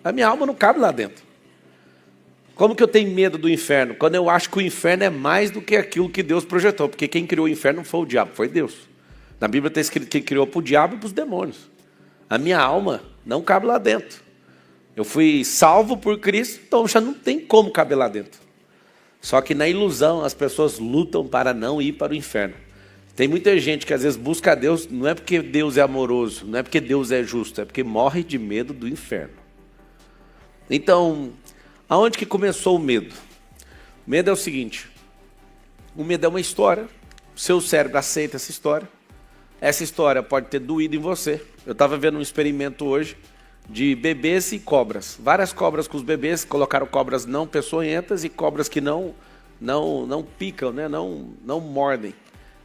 A minha alma não cabe lá dentro. Como que eu tenho medo do inferno? Quando eu acho que o inferno é mais do que aquilo que Deus projetou. Porque quem criou o inferno não foi o diabo, foi Deus. Na Bíblia está escrito que quem criou para o diabo e para os demônios. A minha alma não cabe lá dentro. Eu fui salvo por Cristo, então já não tem como caber lá dentro. Só que na ilusão as pessoas lutam para não ir para o inferno. Tem muita gente que às vezes busca a Deus, não é porque Deus é amoroso, não é porque Deus é justo, é porque morre de medo do inferno. Então, aonde que começou o medo? O medo é o seguinte, o medo é uma história, o seu cérebro aceita essa história pode ter doído em você. Eu estava vendo um experimento hoje de bebês e cobras. Várias cobras com os bebês, colocaram cobras não peçonhentas e cobras que não picam, né? não mordem.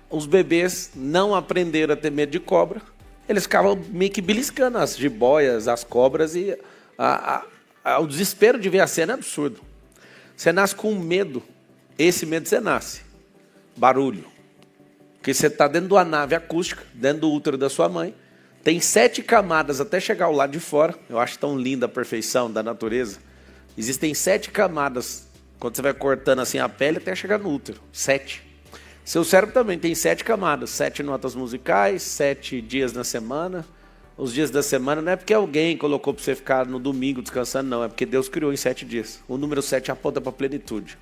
Os bebês não aprenderam a ter medo de cobra, eles ficavam meio que beliscando as jiboias, as cobras, e o desespero de ver a cena é absurdo. Você nasce com medo, esse medo você nasce. Barulho. Porque você está dentro de uma nave acústica, dentro do útero da sua mãe, tem 7 camadas até chegar ao lado de fora. Eu acho tão linda a perfeição da natureza. Existem 7 camadas, quando você vai cortando assim a pele, até chegar no útero. 7. Seu cérebro também tem 7 camadas, 7 notas musicais, 7 dias na semana. Os dias da semana não é porque alguém colocou para você ficar no domingo descansando, não. É porque Deus criou em 7 dias. O número 7 aponta para a plenitude.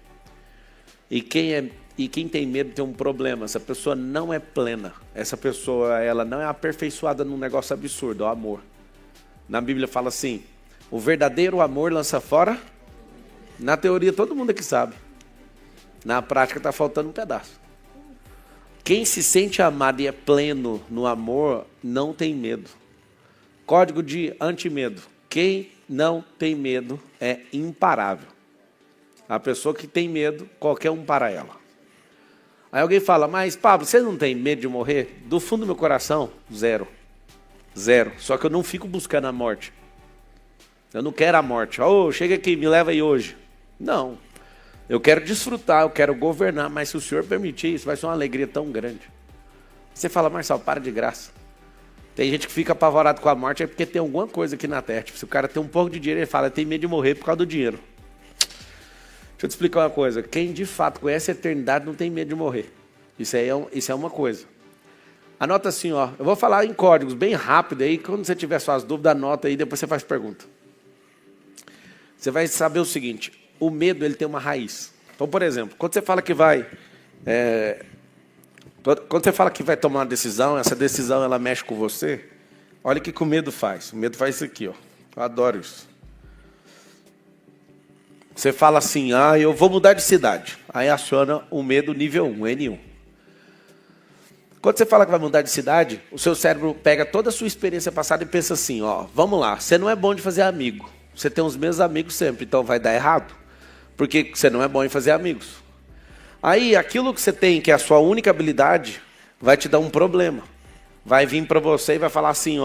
E quem tem medo tem um problema. Essa pessoa não é plena. Essa pessoa, ela não é aperfeiçoada num negócio absurdo, é o amor. Na Bíblia fala assim, o verdadeiro amor lança fora. Na teoria todo mundo aqui sabe. Na prática está faltando um pedaço. Quem se sente amado e é pleno no amor, não tem medo. Código de antimedo. Quem não tem medo é imparável. A pessoa que tem medo, qualquer um para ela. Aí alguém fala, mas Pablo, você não tem medo de morrer? Do fundo do meu coração, zero. Zero. Só que eu não fico buscando a morte. Eu não quero a morte. Chega aqui, me leva aí hoje. Não. Eu quero desfrutar, eu quero governar, mas se o Senhor permitir, isso vai ser uma alegria tão grande. Você fala, Marcelo, para de graça. Tem gente que fica apavorado com a morte, é porque tem alguma coisa aqui na terra. Tipo, se o cara tem um pouco de dinheiro, ele fala, tem medo de morrer por causa do dinheiro. Deixa eu te explicar uma coisa. Quem de fato conhece a eternidade não tem medo de morrer. Isso é uma coisa. Anota assim, ó. Eu vou falar em códigos bem rápido aí. Quando você tiver suas dúvidas, anota aí, depois você faz pergunta. Você vai saber o seguinte. O medo, ele tem uma raiz. Então, por exemplo, quando você fala que vai tomar uma decisão, essa decisão ela mexe com você, olha o que o medo faz. O medo faz isso aqui, ó. Eu adoro isso. Você fala assim, eu vou mudar de cidade. Aí aciona o medo nível 1, N1. Quando você fala que vai mudar de cidade, o seu cérebro pega toda a sua experiência passada e pensa assim, vamos lá, você não é bom de fazer amigo. Você tem os mesmos amigos sempre, então vai dar errado. Porque você não é bom em fazer amigos. Aí, aquilo que você tem, que é a sua única habilidade, vai te dar um problema. Vai vir para você e vai falar assim,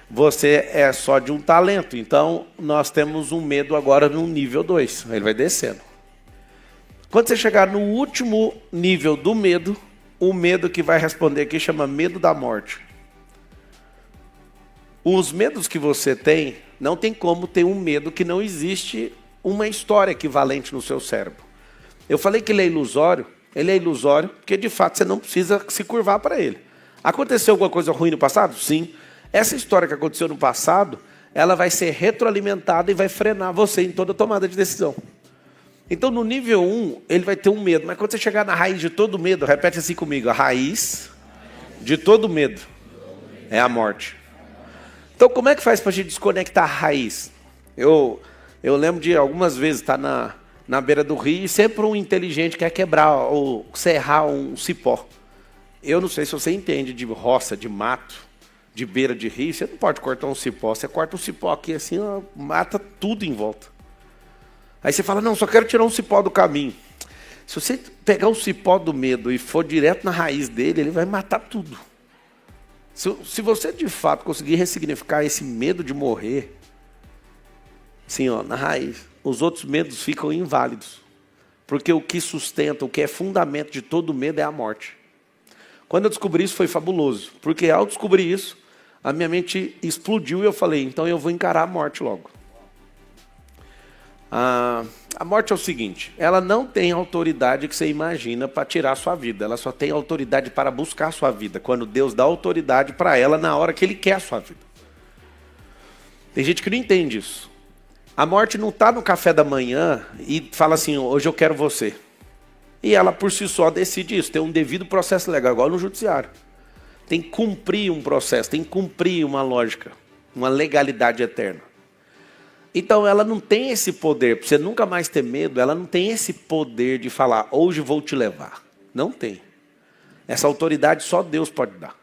você é só de um talento, então nós temos um medo agora no nível 2. Ele vai descendo. Quando você chegar no último nível do medo, o medo que vai responder aqui chama medo da morte. Os medos que você tem, não tem como ter um medo que não existe uma história equivalente no seu cérebro. Eu falei que ele é ilusório porque de fato você não precisa se curvar para ele. Aconteceu alguma coisa ruim no passado? Sim. Essa história que aconteceu no passado, ela vai ser retroalimentada e vai frenar você em toda tomada de decisão. Então no nível 1, ele vai ter um medo, mas quando você chegar na raiz de todo medo, repete assim comigo, a raiz de todo medo é a morte. Então como é que faz para a gente desconectar a raiz? Eu lembro de algumas vezes estar na beira do rio e sempre um inteligente quer quebrar ou serrar um cipó. Eu não sei se você entende de roça, de mato, de beira de rio, você não pode cortar um cipó. Você corta um cipó aqui assim, mata tudo em volta. Aí você fala, não, só quero tirar um cipó do caminho. Se você pegar o cipó do medo e for direto na raiz dele, ele vai matar tudo. Se você de fato conseguir ressignificar esse medo de morrer, assim, na raiz, os outros medos ficam inválidos. Porque o que sustenta, o que é fundamento de todo medo é a morte. Quando eu descobri isso foi fabuloso, porque ao descobrir isso, a minha mente explodiu e eu falei, então eu vou encarar a morte logo. A morte é o seguinte, ela não tem autoridade que você imagina para tirar a sua vida. Ela só tem autoridade para buscar a sua vida, quando Deus dá autoridade para ela na hora que Ele quer a sua vida. Tem gente que não entende isso. A morte não está no café da manhã e fala assim, hoje eu quero você. E ela por si só decide isso, tem um devido processo legal, igual no judiciário. Tem que cumprir um processo, tem que cumprir uma lógica, uma legalidade eterna. Então ela não tem esse poder, para você nunca mais ter medo, ela não tem esse poder de falar, hoje vou te levar. Não tem. Essa autoridade só Deus pode dar.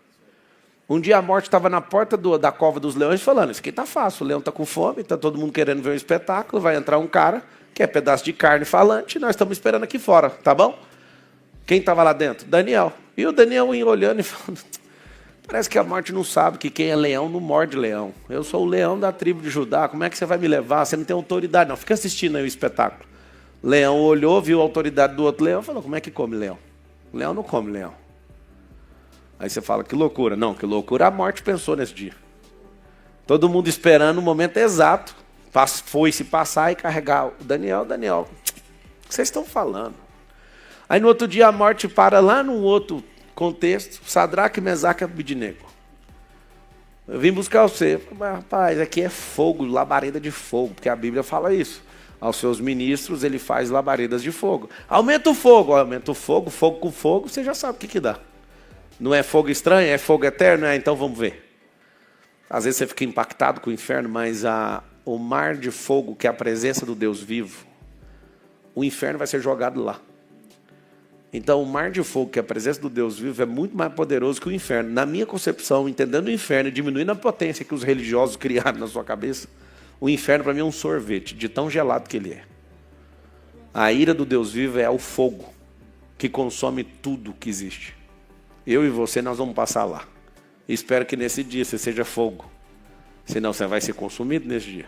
Um dia a morte estava na porta da cova dos leões falando, isso aqui está fácil, o leão está com fome, está todo mundo querendo ver um espetáculo, vai entrar um cara, que é pedaço de carne falante, nós estamos esperando aqui fora, tá bom? Quem estava lá dentro? Daniel. E o Daniel ia olhando e falando, parece que a morte não sabe que quem é leão não morde leão. Eu sou o leão da tribo de Judá, como é que você vai me levar? Você não tem autoridade, não. Fica assistindo aí o espetáculo. Leão olhou, viu a autoridade do outro leão e falou, como é que come leão? Leão não come leão. Aí você fala, que loucura. Não, que loucura a morte pensou nesse dia. Todo mundo esperando o momento exato. Foi se passar e carregar o Daniel. Daniel, o que vocês estão falando? Aí no outro dia a morte para lá num outro contexto, Sadraque, Mesaque e Abednego. Eu vim buscar você. Mas, rapaz, aqui é fogo, labareda de fogo, porque a Bíblia fala isso. Aos seus ministros ele faz labaredas de fogo. Aumenta o fogo, fogo com fogo, você já sabe o que dá. Não é fogo estranho, é fogo eterno? Então vamos ver. Às vezes você fica impactado com o inferno, mas o mar de fogo, que é a presença do Deus vivo, o inferno vai ser jogado lá. Então o mar de fogo, que é a presença do Deus vivo, é muito mais poderoso que o inferno. Na minha concepção, entendendo o inferno e diminuindo a potência que os religiosos criaram na sua cabeça, o inferno para mim é um sorvete, de tão gelado que ele é. A ira do Deus vivo é o fogo, que consome tudo que existe. Eu e você, nós vamos passar lá. Espero que nesse dia você seja fogo. Senão você vai ser consumido nesse dia.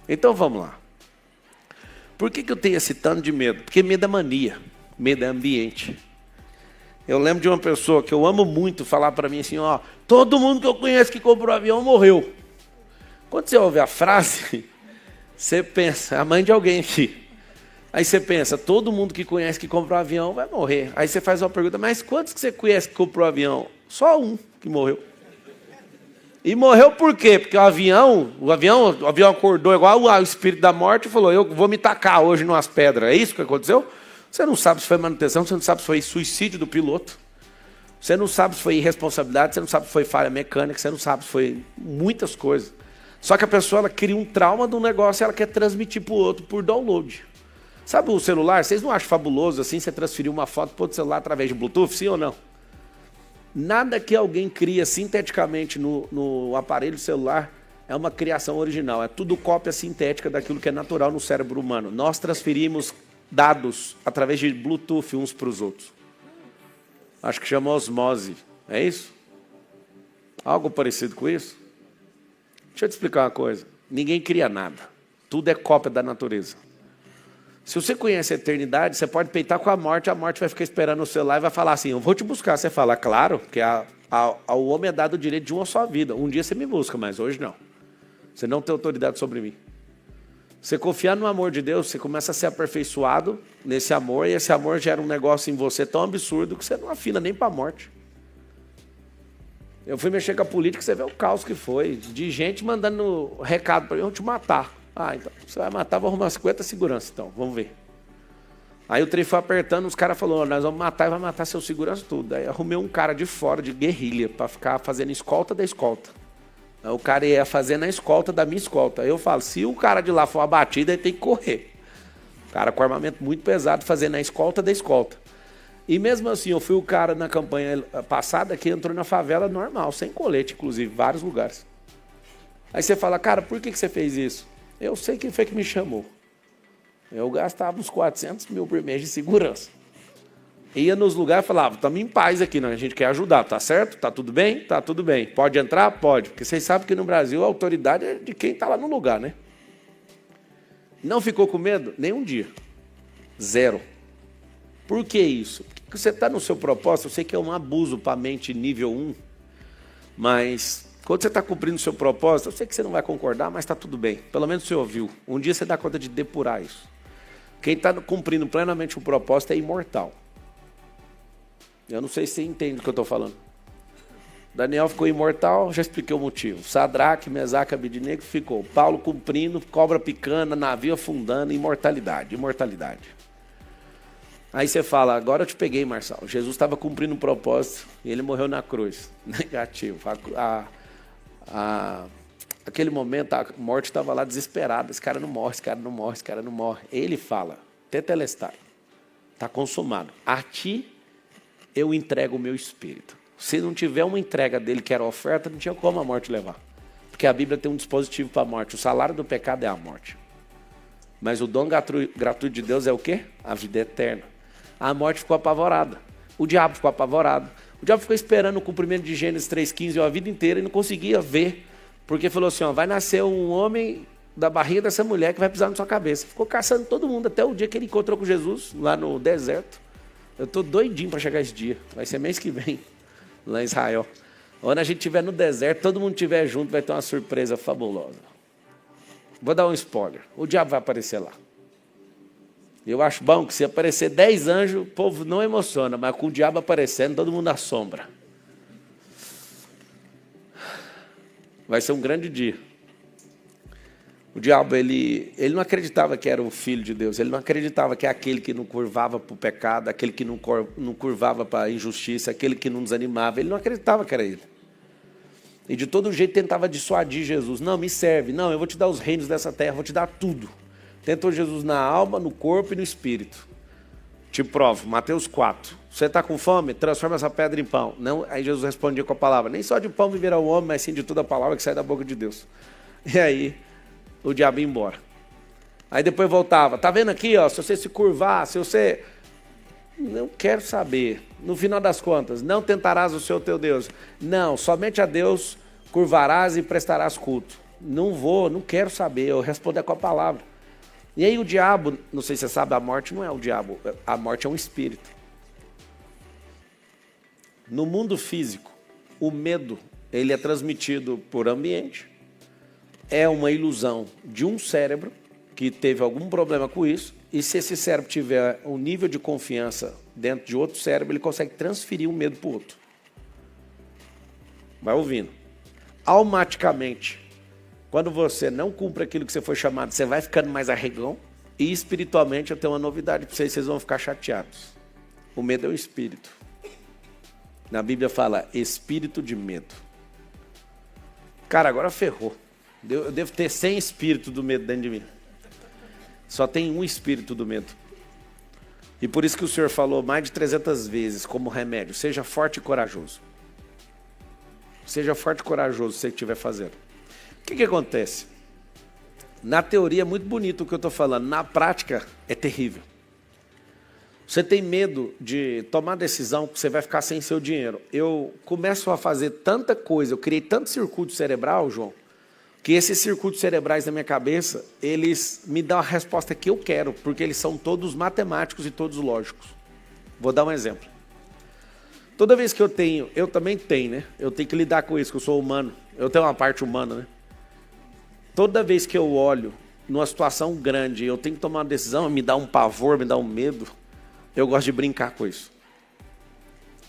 Então vamos lá. Por que eu tenho esse tanto de medo? Porque medo é mania. Medo é ambiente. Eu lembro de uma pessoa que eu amo muito falar para mim assim, ó, todo mundo que eu conheço que comprou avião morreu. Quando você ouve a frase, você pensa, a mãe de alguém aqui. Aí você pensa, todo mundo que conhece que comprou avião vai morrer. Aí você faz uma pergunta, mas quantos que você conhece que comprou avião? Só um que morreu. E morreu por quê? Porque o avião acordou igual o espírito da morte e falou, eu vou me tacar hoje numas pedras. É isso que aconteceu? Você não sabe se foi manutenção, você não sabe se foi suicídio do piloto. Você não sabe se foi irresponsabilidade, você não sabe se foi falha mecânica, você não sabe se foi muitas coisas. Só que a pessoa ela cria um trauma de um negócio e ela quer transmitir para o outro por download. Sabe o celular? Vocês não acham fabuloso assim você transferir uma foto para outro celular através de Bluetooth, sim ou não? Nada que alguém cria sinteticamente no aparelho celular é uma criação original. É tudo cópia sintética daquilo que é natural no cérebro humano. Nós transferimos dados através de Bluetooth uns para os outros. Acho que chama osmose. É isso? Algo parecido com isso? Deixa eu te explicar uma coisa. Ninguém cria nada. Tudo é cópia da natureza. Se você conhece a eternidade, você pode peitar com a morte vai ficar esperando o celular e vai falar assim, eu vou te buscar. Você fala, claro, porque ao homem é dado o direito de uma só vida. Um dia você me busca, mas hoje não. Você não tem autoridade sobre mim. Você confiar no amor de Deus, você começa a ser aperfeiçoado nesse amor, e esse amor gera um negócio em você tão absurdo que você não afina nem para a morte. Eu fui mexer com a política, você vê o caos que foi, de gente mandando recado para mim, eu vou te matar. Ah, então, você vai matar, vou arrumar 50 segurança, então, vamos ver. Aí o trem foi apertando, os caras falaram, nós vamos matar e vai matar seu segurança tudo. Aí arrumei um cara de fora, de guerrilha, para ficar fazendo escolta da escolta. Aí o cara ia fazendo a escolta da minha escolta. Aí eu falo, se o cara de lá for abatido, ele tem que correr. O cara com armamento muito pesado, fazendo a escolta da escolta. E mesmo assim, eu fui o cara na campanha passada que entrou na favela normal, sem colete, inclusive, vários lugares. Aí você fala, cara, por que você fez isso? Eu sei quem foi que me chamou. Eu gastava uns 400 mil por mês de segurança. Ia nos lugares e falava, estamos em paz aqui, a gente quer ajudar, tá certo? Tá tudo bem? Tá tudo bem. Pode entrar? Pode. Porque vocês sabem que no Brasil a autoridade é de quem está lá no lugar, né? Não ficou com medo? Nem um dia. Zero. Por que isso? Porque você está no seu propósito, eu sei que é um abuso para a mente nível 1, mas Quando você está cumprindo o seu propósito, eu sei que você não vai concordar, mas está tudo bem. Pelo menos você ouviu. Um dia você dá conta de depurar isso. Quem está cumprindo plenamente o propósito é imortal. Eu não sei se você entende o que eu estou falando. Daniel ficou imortal, já expliquei o motivo. Sadraque, Mesaque, Abednego ficou. Paulo cumprindo, cobra picando, navio afundando, imortalidade. Aí você fala, agora eu te peguei, Marçal. Jesus estava cumprindo um propósito e ele morreu na cruz. Negativo. Aquele momento, a morte estava lá desesperada. Esse cara não morre. Ele fala, tetelestai, está consumado. A ti eu entrego o meu espírito. Se não tiver uma entrega dele que era oferta, não tinha como a morte levar. Porque a Bíblia tem um dispositivo para a morte. O salário do pecado é a morte. Mas o dom gratuito de Deus é o quê? A vida eterna. A morte ficou apavorada. O diabo ficou apavorado. O diabo ficou esperando o cumprimento de Gênesis 3,15 a vida inteira e não conseguia ver. Porque falou assim, vai nascer um homem da barriga dessa mulher que vai pisar na sua cabeça. Ficou caçando todo mundo até o dia que ele encontrou com Jesus, lá no deserto. Eu estou doidinho para chegar esse dia. Vai ser mês que vem, lá em Israel. Quando a gente estiver no deserto, todo mundo estiver junto, vai ter uma surpresa fabulosa. Vou dar um spoiler. O diabo vai aparecer lá. Eu acho bom que se aparecer 10 anjos, o povo não emociona, mas com o diabo aparecendo, todo mundo assombra. Vai ser um grande dia. O diabo, ele não acreditava que era o Filho de Deus. Ele não acreditava que é aquele que não curvava para o pecado, aquele que não curvava para a injustiça, aquele que não desanimava. Ele não acreditava que era ele. E de todo jeito tentava dissuadir Jesus. Não, me serve. Não, eu vou te dar os reinos dessa terra, vou te dar tudo. Tentou Jesus na alma, no corpo e no espírito. Te provo, Mateus 4. Você está com fome? Transforma essa pedra em pão. Não, aí Jesus respondia com a palavra. Nem só de pão viverá o homem, mas sim de toda a palavra que sai da boca de Deus. E aí, o diabo ia embora. Aí depois voltava. Tá vendo aqui, ó, se você se curvar, se você... Não quero saber. No final das contas, não tentarás o seu teu Deus. Não, somente a Deus curvarás e prestarás culto. Não quero saber. Eu respondo com a palavra. E aí o diabo, não sei se você sabe, a morte não é o diabo, a morte é um espírito. No mundo físico, o medo, ele é transmitido por ambiente, é uma ilusão de um cérebro que teve algum problema com isso, e se esse cérebro tiver um nível de confiança dentro de outro cérebro, ele consegue transferir o medo para o outro. Vai ouvindo. Automaticamente, quando você não cumpre aquilo que você foi chamado, você vai ficando mais arregão. E espiritualmente eu tenho uma novidade para vocês vão ficar chateados. O medo é um espírito. Na Bíblia fala espírito de medo. Cara, agora ferrou. Eu devo ter 100 espíritos do medo dentro de mim. Só tem um espírito do medo. E por isso que o Senhor falou mais de 300 vezes como remédio. Seja forte e corajoso. Seja forte e corajoso se você estiver fazendo. O que acontece? Na teoria é muito bonito o que eu estou falando, na prática é terrível. Você tem medo de tomar decisão que você vai ficar sem seu dinheiro. Eu começo a fazer tanta coisa, eu criei tanto circuito cerebral, João, que esses circuitos cerebrais na minha cabeça, eles me dão a resposta que eu quero, porque eles são todos matemáticos e todos lógicos. Vou dar um exemplo. Toda vez que eu também tenho, né? Eu tenho que lidar com isso, que eu sou humano. Eu tenho uma parte humana, né? Toda vez que eu olho numa situação grande, eu tenho que tomar uma decisão, me dá um pavor, me dá um medo, eu gosto de brincar com isso.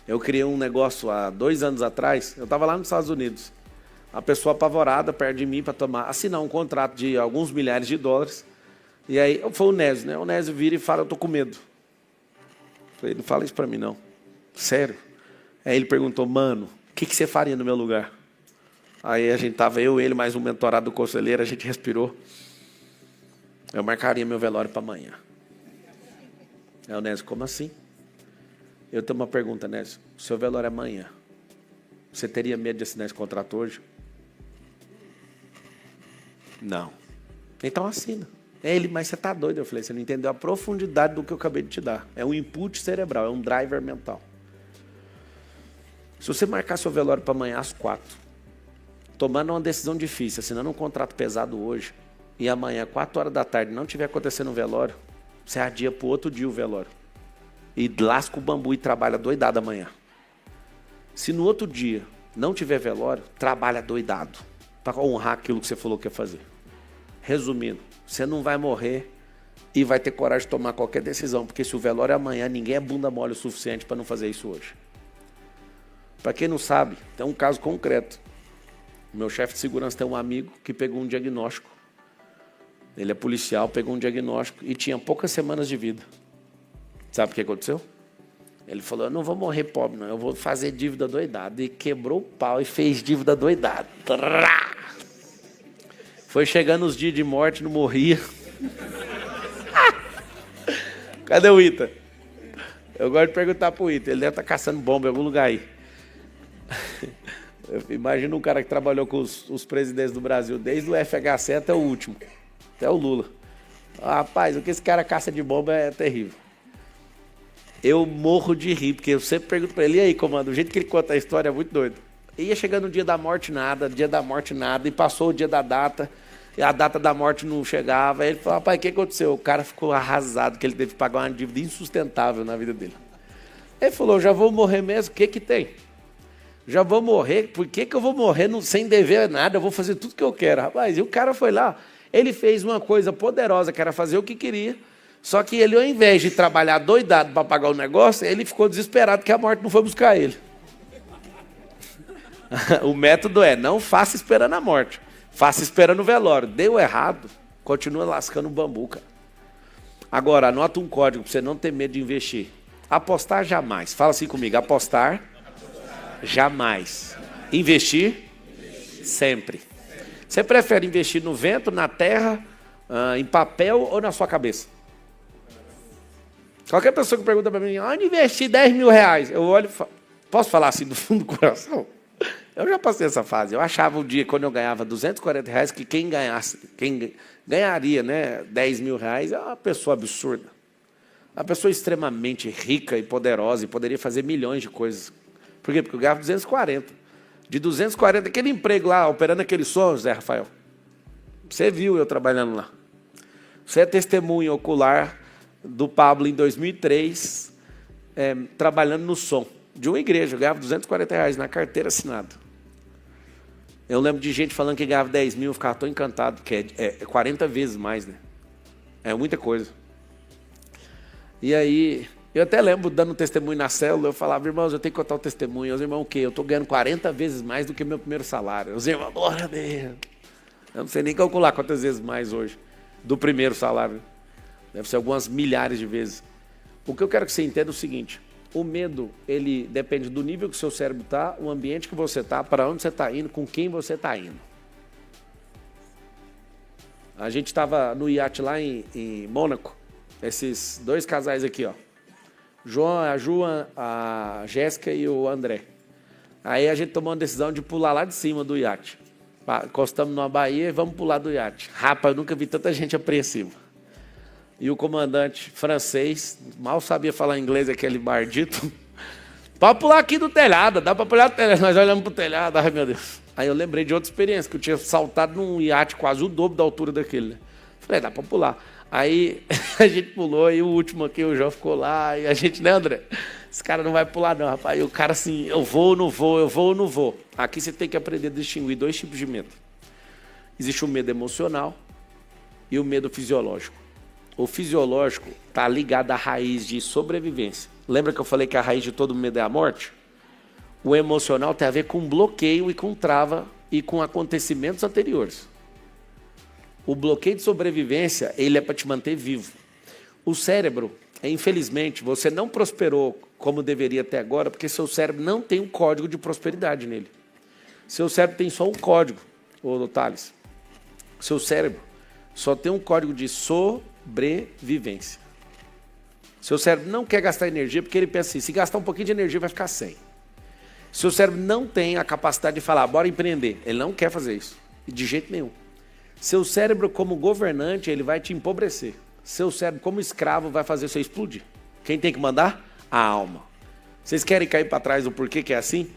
Eu criei um negócio há 2 anos atrás, eu estava lá nos Estados Unidos, a pessoa apavorada perto de mim para assinar um contrato de alguns milhares de dólares, e aí foi o Nésio, né? O Nésio vira e fala, eu tô com medo. Eu falei, não fala isso para mim não, sério. Aí ele perguntou, mano, o que você faria no meu lugar? Aí a gente tava, ele, mais um mentorado do conselheiro, a gente respirou. Eu marcaria meu velório para amanhã. Aí o Nésio, como assim? Eu tenho uma pergunta, Nésio. O seu velório é amanhã. Você teria medo de assinar esse contrato hoje? Não. Então assina. Ele, mas você tá doido? Eu falei, você não entendeu a profundidade do que eu acabei de te dar. É um input cerebral, é um driver mental. Se você marcar seu velório para amanhã às 4, tomando uma decisão difícil, assinando um contrato pesado hoje, e amanhã, 4 horas da tarde, não tiver acontecendo um velório, você adia para o outro dia o velório. E lasca o bambu e trabalha doidado amanhã. Se no outro dia não tiver velório, trabalha doidado para honrar aquilo que você falou que ia fazer. Resumindo, você não vai morrer e vai ter coragem de tomar qualquer decisão, porque se o velório é amanhã, ninguém é bunda mole o suficiente para não fazer isso hoje. Para quem não sabe, tem um caso concreto. O meu chefe de segurança tem um amigo que pegou um diagnóstico. Ele é policial, pegou um diagnóstico e tinha poucas semanas de vida. Sabe o que aconteceu? Ele falou, eu não vou morrer pobre, não, eu vou fazer dívida doidada. E quebrou o pau e fez dívida doidada. Foi chegando os dias de morte, não morria. Cadê o Ita? Eu gosto de perguntar pro Ita, ele deve estar caçando bomba em algum lugar aí. Imagina um cara que trabalhou com os presidentes do Brasil, desde o FHC até o último, até o Lula. Rapaz, o que esse cara caça de bomba é terrível. Eu morro de rir, porque eu sempre pergunto para ele, e aí, comando, o jeito que ele conta a história é muito doido. Ia chegando o dia da morte nada, e passou o dia da data, e a data da morte não chegava. Aí ele falou, rapaz, o que aconteceu? O cara ficou arrasado, que ele teve que pagar uma dívida insustentável na vida dele. Ele falou, já vou morrer mesmo, o que que tem? Já vou morrer, por que que eu vou morrer sem dever nada? Eu vou fazer tudo que eu quero. Rapaz, e o cara foi lá, ele fez uma coisa poderosa, que era fazer o que queria, só que ele, ao invés de trabalhar doidado para pagar o negócio, ele ficou desesperado que a morte não foi buscar ele. O método é, não faça esperando a morte, faça esperando o velório. Deu errado, continua lascando o bambu, cara. Agora, anota um código para você não ter medo de investir. Apostar jamais. Fala assim comigo, apostar jamais. Investir sempre. Você prefere investir no vento, na terra, em papel ou na sua cabeça? Qualquer pessoa que pergunta para mim, onde investir 10 mil reais? Eu olho e falo, posso falar assim do fundo do coração? Eu já passei essa fase. Eu achava um dia, quando eu ganhava 240 reais, que quem ganharia, né, 10 mil reais é uma pessoa absurda. Uma pessoa extremamente rica e poderosa e poderia fazer milhões de coisas. Por quê? Porque eu ganhava 240. De 240, aquele emprego lá, operando aquele som, Zé Rafael. Você viu eu trabalhando lá. Você é testemunha ocular do Pablo em 2003, trabalhando no som de uma igreja. Eu ganhava 240 reais na carteira assinada. Eu lembro de gente falando que ganhava 10 mil, eu ficava tão encantado, que é 40 vezes mais, né? É muita coisa. E aí, eu até lembro, dando testemunho na célula, eu falava, irmãos, eu tenho que contar o testemunho. Os irmãos, o quê? Eu estou ganhando 40 vezes mais do que meu primeiro salário. Os irmãos, glória a Deus. Eu não sei nem calcular quantas vezes mais hoje do primeiro salário. Deve ser algumas milhares de vezes. O que eu quero que você entenda é o seguinte, o medo, ele depende do nível que o seu cérebro está, o ambiente que você está, para onde você está indo, com quem você está indo. A gente estava no iate lá em Mônaco, esses dois casais aqui, ó. A João, a Jéssica e o André. Aí a gente tomou uma decisão de pular lá de cima do iate. Encostamos numa baía e vamos pular do iate. Rapaz, eu nunca vi tanta gente apreensiva. E o comandante francês, mal sabia falar inglês, aquele bardito. Pode pular aqui do telhado, dá para pular do telhado. Nós olhamos para o telhado, ai meu Deus. Aí eu lembrei de outra experiência, que eu tinha saltado num iate quase o dobro da altura daquele. Né? Falei, dá para pular. Aí a gente pulou, e o último aqui, o João ficou lá, e a gente, né, André? Esse cara não vai pular não, rapaz. E o cara assim, eu vou ou não vou, eu vou ou não vou. Aqui você tem que aprender a distinguir dois tipos de medo. Existe o medo emocional e o medo fisiológico. O fisiológico está ligado à raiz de sobrevivência. Lembra que eu falei que a raiz de todo medo é a morte? O emocional tem a ver com bloqueio e com trava e com acontecimentos anteriores. O bloqueio de sobrevivência, ele é para te manter vivo. O cérebro, infelizmente, você não prosperou como deveria até agora, porque seu cérebro não tem um código de prosperidade nele. Seu cérebro tem só um código, ô Thales. Seu cérebro só tem um código de sobrevivência. Seu cérebro não quer gastar energia porque ele pensa assim, se gastar um pouquinho de energia vai ficar sem. Seu cérebro não tem a capacidade de falar, bora empreender. Ele não quer fazer isso, de jeito nenhum. Seu cérebro como governante, ele vai te empobrecer. Seu cérebro como escravo vai fazer você explodir. Quem tem que mandar? A alma. Vocês querem cair para trás do porquê que é assim?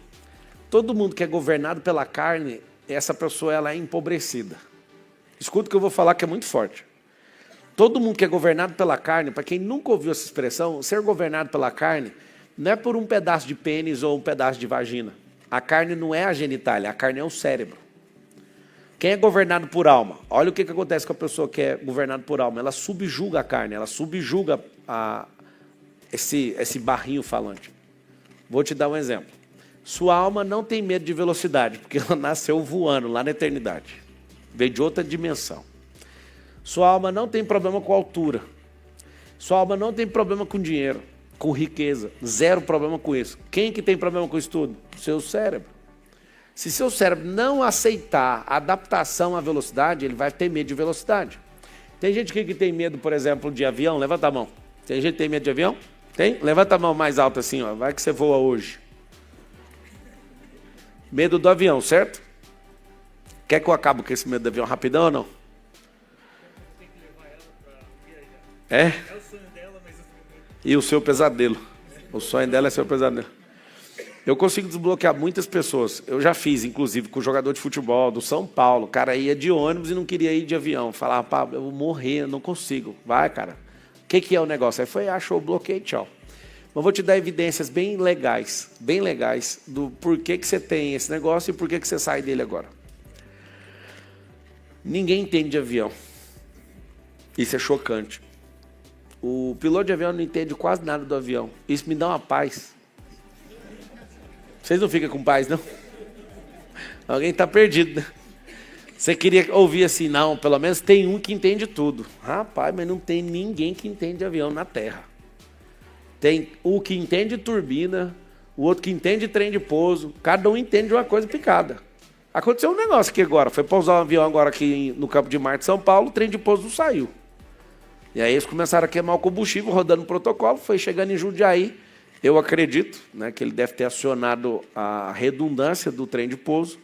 Todo mundo que é governado pela carne, essa pessoa ela é empobrecida. Escuta o que eu vou falar que é muito forte. Todo mundo que é governado pela carne, para quem nunca ouviu essa expressão, ser governado pela carne não é por um pedaço de pênis ou um pedaço de vagina. A carne não é a genitália, a carne é o cérebro. Quem é governado por alma? Olha o que acontece com a pessoa que é governada por alma. Ela subjuga a carne, ela subjuga esse barrinho falante. Vou te dar um exemplo. Sua alma não tem medo de velocidade, porque ela nasceu voando lá na eternidade. Veio de outra dimensão. Sua alma não tem problema com altura. Sua alma não tem problema com dinheiro, com riqueza. Zero problema com isso. Quem que tem problema com isso tudo? Seu cérebro. Se seu cérebro não aceitar a adaptação à velocidade, ele vai ter medo de velocidade. Tem gente aqui que tem medo, por exemplo, de avião? Levanta a mão. Tem gente que tem medo de avião? Tem? Levanta a mão mais alta assim, ó. Vai que você voa hoje. Medo do avião, certo? Quer que eu acabe com esse medo do avião rapidão ou não? É? É o sonho dela, mas... E o seu pesadelo. O sonho dela é seu pesadelo. Eu consigo desbloquear muitas pessoas. Eu já fiz, inclusive, com o jogador de futebol do São Paulo. O cara ia de ônibus e não queria ir de avião. Falava, Pablo, eu vou morrer, eu não consigo. Vai, cara. O que é o negócio? Aí foi, achou o bloqueio, tchau. Mas vou te dar evidências bem legais do porquê que você tem esse negócio e porquê que você sai dele agora. Ninguém entende de avião. Isso é chocante. O piloto de avião não entende quase nada do avião. Isso me dá uma paz. Vocês não ficam com paz, não? Alguém está perdido, né? Você queria ouvir assim, não, pelo menos tem um que entende tudo. Rapaz, mas não tem ninguém que entende avião na Terra. Tem o que entende turbina, o outro que entende trem de pouso, cada um entende uma coisa picada. Aconteceu um negócio aqui agora, foi pousar um avião agora aqui no Campo de Marte, São Paulo, o trem de pouso não saiu. E aí eles começaram a queimar o combustível, rodando o protocolo, foi chegando em Jundiaí. Eu acredito, né, que ele deve ter acionado a redundância do trem de pouso.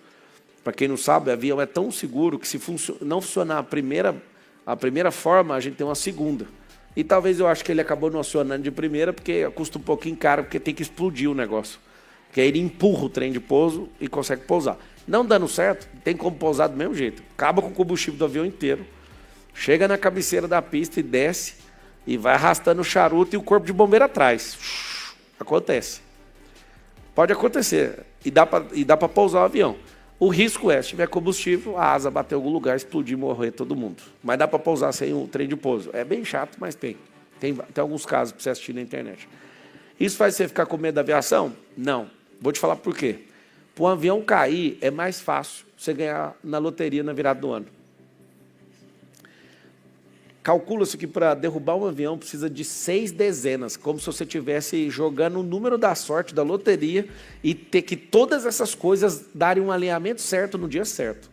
Para quem não sabe, o avião é tão seguro que se não funcionar a primeira forma, a gente tem uma segunda. E talvez eu acho que ele acabou não acionando de primeira, porque custa um pouquinho caro, porque tem que explodir o negócio. Porque aí ele empurra o trem de pouso e consegue pousar. Não dando certo, tem como pousar do mesmo jeito. Acaba com o combustível do avião inteiro, chega na cabeceira da pista e desce, e vai arrastando o charuto e o corpo de bombeiro atrás. Acontece. Pode acontecer. E dá para pousar o avião. O risco é, se tiver combustível, a asa bater em algum lugar, explodir e morrer todo mundo. Mas dá para pousar sem um trem de pouso. É bem chato, mas tem. Tem alguns casos para você assistir na internet. Isso faz você ficar com medo da aviação? Não. Vou te falar por quê. Para um avião cair, é mais fácil você ganhar na loteria na virada do ano. Calcula-se que para derrubar um avião precisa de 6 dezenas, como se você estivesse jogando o número da sorte da loteria e ter que todas essas coisas darem um alinhamento certo no dia certo.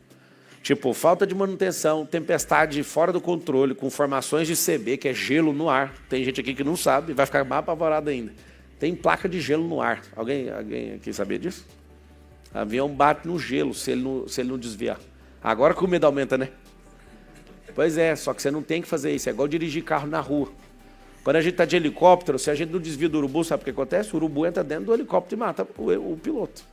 Tipo, falta de manutenção, tempestade fora do controle, com formações de CB, que é gelo no ar. Tem gente aqui que não sabe, vai ficar mais apavorado ainda. Tem placa de gelo no ar. Alguém aqui sabia disso? O avião bate no gelo se ele não desviar. Agora que o medo aumenta, né? Pois é, só que você não tem que fazer isso. É igual dirigir carro na rua. Quando a gente está de helicóptero, se a gente não desvia do urubu, sabe o que acontece? O urubu entra dentro do helicóptero e mata o piloto.